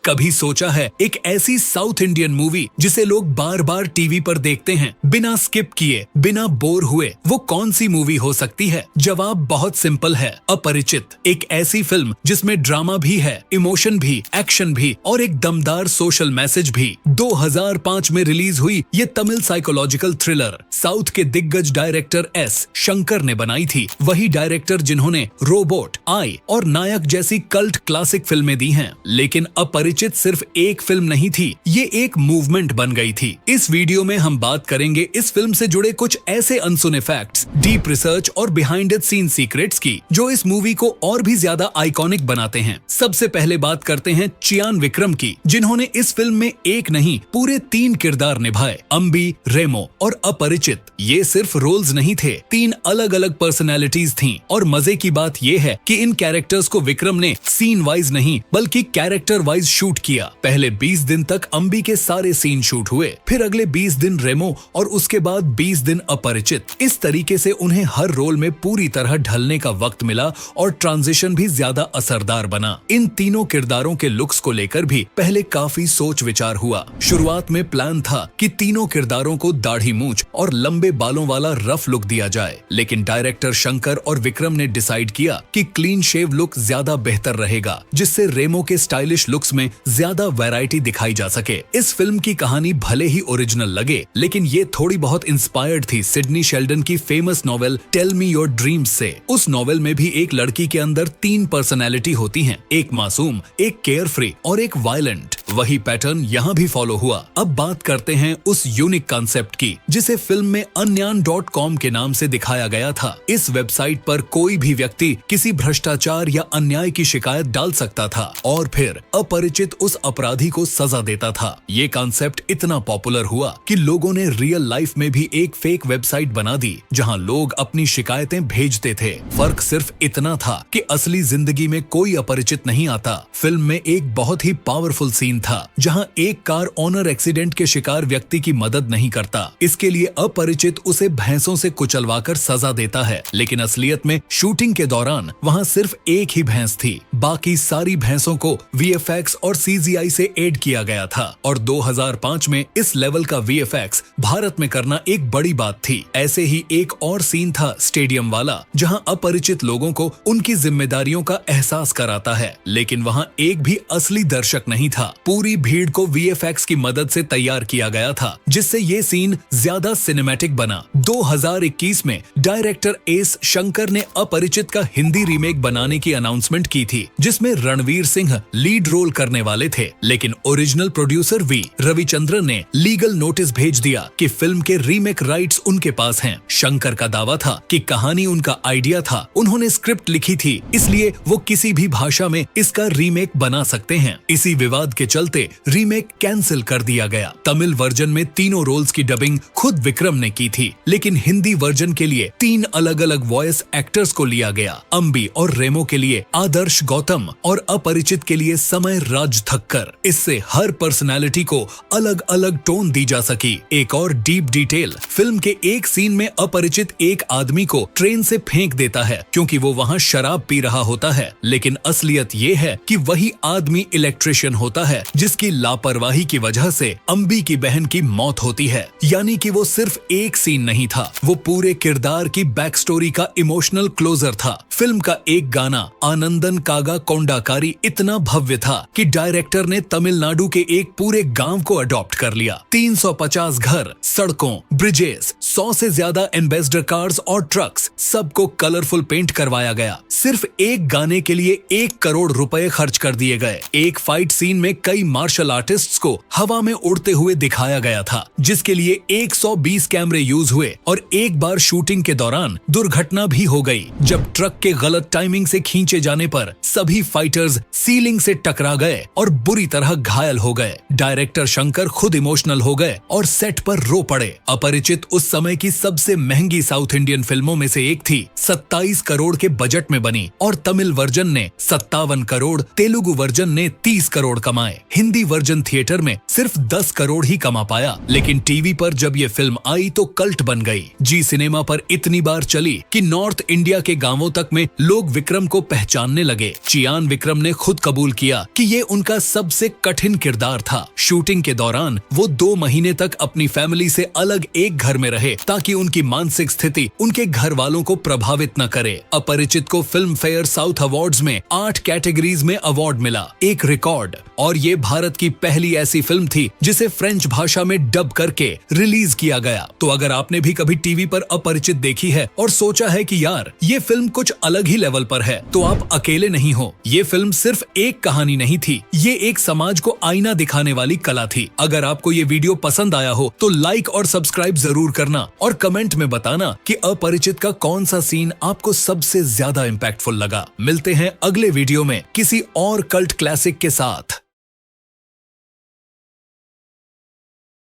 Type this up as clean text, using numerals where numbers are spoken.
कभी सोचा है एक ऐसी साउथ इंडियन मूवी जिसे लोग बार बार टीवी पर देखते हैं बिना स्किप किए, बिना बोर हुए, वो कौन सी मूवी हो सकती है? जवाब बहुत सिंपल है, अपरिचित। एक ऐसी फिल्म जिसमें ड्रामा भी है, इमोशन भी, एक्शन भी और एक दमदार सोशल मैसेज भी। 2005 में रिलीज हुई ये तमिल साइकोलॉजिकल थ्रिलर साउथ के दिग्गज डायरेक्टर एस शंकर ने बनाई थी। वही डायरेक्टर जिन्होंने रोबोट, आई और नायक जैसी कल्ट क्लासिक फिल्में दी हैं। लेकिन अपरिचित सिर्फ एक फिल्म नहीं थी, ये एक मूवमेंट बन गई थी। इस वीडियो में हम बात करेंगे इस फिल्म से जुड़े कुछ ऐसे अनसुने फैक्ट्स, डीप रिसर्च और बिहाइंड द सीन सीक्रेट्स की, जो इस मूवी को और भी ज्यादा आइकॉनिक बनाते हैं। सबसे पहले बात करते हैं चियान विक्रम की, जिन्होंने इस फिल्म में एक नहीं पूरे 3 किरदार निभाए, अम्बी, रेमो और अपरिचित। ये सिर्फ रोल्स नहीं थे, 3 अलग अलग पर्सनैलिटीज थीं। और मजे की बात ये है कि इन कैरेक्टर्स को विक्रम ने सीन वाइज नहीं बल्कि कैरेक्टर वाइज शूट किया। पहले 20 दिन तक अम्बी के सारे सीन शूट हुए, फिर अगले 20 दिन रेमो और उसके बाद 20 दिन अपरिचित। इस तरीके से उन्हें हर रोल में पूरी तरह ढलने का वक्त मिला और ट्रांजिशन भी ज्यादा असरदार बना। इन तीनों किरदारों के लुक्स को लेकर भी पहले काफी सोच विचार हुआ। शुरुआत में प्लान था कि तीनों किरदारों को दाढ़ी मूंछ और लंबे बालों वाला रफ लुक दिया जाए, लेकिन डायरेक्टर शंकर और विक्रम ने डिसाइड किया कि क्लीन शेव लुक ज्यादा बेहतर रहेगा, जिससे रेमो के स्टाइलिश लुक्स में ज्यादा वैरायटी दिखाई जा सके। इस फिल्म की कहानी भले ही ओरिजिनल लगे, लेकिन ये थोड़ी बहुत इंस्पायर्ड थी सिडनी शेल्डन की famous novel tell me your dreams से। उस नॉवेल में भी एक लड़की के अंदर 3 पर्सनैलिटी होती हैं, एक मासूम, एक केयर फ्री और एक वायलेंट। वही पैटर्न यहाँ भी फॉलो हुआ। अब बात करते हैं उस यूनिक कॉन्सेप्ट की, जिसे फिल्म में अन्यान.com के नाम से दिखाया गया था। इस वेबसाइट पर कोई भी व्यक्ति किसी भ्रष्टाचार या अन्याय की शिकायत डाल सकता था और फिर अपरिचित उस अपराधी को सजा देता था। ये कॉन्सेप्ट इतना पॉपुलर हुआ कि लोगों ने रियल लाइफ में भी एक फेक वेबसाइट बना दी, जहां लोग अपनी शिकायतें भेजते थे। फर्क सिर्फ इतना था कि असली जिंदगी में कोई अपरिचित नहीं आता। फिल्म में एक बहुत ही पावरफुल सीन था, जहां एक कार ओनर एक्सीडेंट के शिकार व्यक्ति की मदद नहीं करता। इसके लिए अपरिचित उसे भैंसों से कुचलवाकर सजा देता है, लेकिन असलियत में शूटिंग के दौरान वहां सिर्फ एक ही भैंस थी, बाकी सारी भैंसों को VFX और CGI से एड किया गया था। और 2005 में इस लेवल का VFX भारत में करना एक बड़ी बात थी। ऐसे ही एक और सीन था स्टेडियम वाला, जहां अपरिचित लोगों को उनकी जिम्मेदारियों का एहसास कराता है, लेकिन वहां एक भी असली दर्शक नहीं था। पूरी भीड़ को VFX की मदद से तैयार किया गया था, जिससे ये सीन ज्यादा सिनेमैटिक बना। 2021 में डायरेक्टर एस शंकर ने अपरिचित का हिंदी रीमेक बनाने की अनाउंसमेंट की थी, जिसमें रणवीर सिंह लीड रोल करने वाले थे, लेकिन ओरिजिनल प्रोड्यूसर वी रविचंद्रन ने लीगल नोटिस भेज दिया कि फिल्म के रीमेक राइट्स उनके पास हैं। शंकर का दावा था कि कहानी उनका आइडिया था, उन्होंने स्क्रिप्ट लिखी थी, इसलिए वो किसी भी भाषा में इसका रीमेक बना सकते हैं। इसी विवाद के चलते रीमेक कैंसिल कर दिया गया। तमिल वर्जन में तीनों रोल्स की डबिंग खुद विक्रम ने की थी, लेकिन हिंदी वर्जन के लिए 3 अलग अलग वॉइस एक्टर्स को लिया गया। अम्बी और रेमो के लिए आदर्श गौतम और अपरिचित के लिए समय राज ठक्कर। इससे हर पर्सनालिटी को अलग अलग टोन दी जा सकी। एक और डीप डिटेल, फिल्म के एक सीन में अपरिचित एक आदमी को ट्रेन से फेंक देता है क्योंकि वो वहाँ शराब पी रहा होता है, लेकिन असलियत ये है कि वही आदमी इलेक्ट्रिशियन होता है, जिसकी लापरवाही की वजह से अम्बी की बहन की मौत होती है। यानी कि वो सिर्फ एक सीन नहीं था, वो पूरे किरदार की बैक स्टोरी का इमोशनल क्लोजर था। फिल्म का एक गाना आनंदन कागा कोंडाकारी इतना भव्य था कि डायरेक्टर ने तमिलनाडु के एक पूरे गांव को अडॉप्ट कर लिया। 350 घर, सड़कों, ब्रिजेस, 100 से ज्यादा एम्बेसडर कार्स और ट्रक्स, सबको कलरफुल पेंट करवाया गया। सिर्फ एक गाने के लिए 1 करोड़ रुपए खर्च कर दिए गए। एक फाइट सीन में कई मार्शल आर्टिस्ट्स को हवा में उड़ते हुए दिखाया गया था, जिसके लिए 120 कैमरे यूज हुए और एक बार शूटिंग के दौरान दुर्घटना भी हो गई, जब ट्रक के गलत टाइमिंग से खींचे जाने पर सभी फाइटर्स सीलिंग से टकरा गए और बुरी तरह घायल हो गए। डायरेक्टर शंकर खुद इमोशनल हो गए और सेट पर रो पड़े। अपरिचित उस समय की सबसे महंगी साउथ इंडियन फिल्मों में से एक थी। 27 करोड़ के बजट में बनी और तमिल वर्जन ने 57 करोड़, तेलुगु वर्जन ने 30 करोड़ कमाए। हिंदी वर्जन थिएटर में सिर्फ 10 करोड़ ही कमा पाया, लेकिन टीवी पर जब ये फिल्म आई तो कल्ट बन गई। जी सिनेमा पर इतनी बार चली कि नॉर्थ इंडिया के गांवों तक में लोग विक्रम को पहचानने लगे। चियान विक्रम ने खुद कबूल किया कि ये उनका सबसे कठिन किरदार था। शूटिंग के दौरान वो 2 महीने तक अपनी फैमिली से अलग एक घर में रहे ताकि उनकी मानसिक स्थिति उनके घर वालों को प्रभावित न करे। अपरिचित को फिल्म फेयर साउथ अवार्ड्स में 8 कैटेगरीज में अवार्ड मिला, एक रिकॉर्ड। और ये भारत की पहली ऐसी फिल्म थी जिसे फ्रेंच भाषा में डब करके रिलीज किया गया। तो अगर आपने भी कभी टीवी पर अपरिचित देखी है और सोचा है कि यार ये फिल्म कुछ अलग ही लेवल पर है, तो आप अकेले नहीं हो। ये फिल्म सिर्फ एक कहानी नहीं थी, ये एक समाज को आईना दिखाने वाली कला थी। अगर आपको ये वीडियो पसंद आया हो तो लाइक और सब्सक्राइब जरूर करना और कमेंट में बताना कि अपरिचित का कौन सा सीन आपको सबसे ज्यादा इम्पैक्टफुल लगा। मिलते हैं अगले वीडियो में किसी और कल्ट क्लासिक के साथ।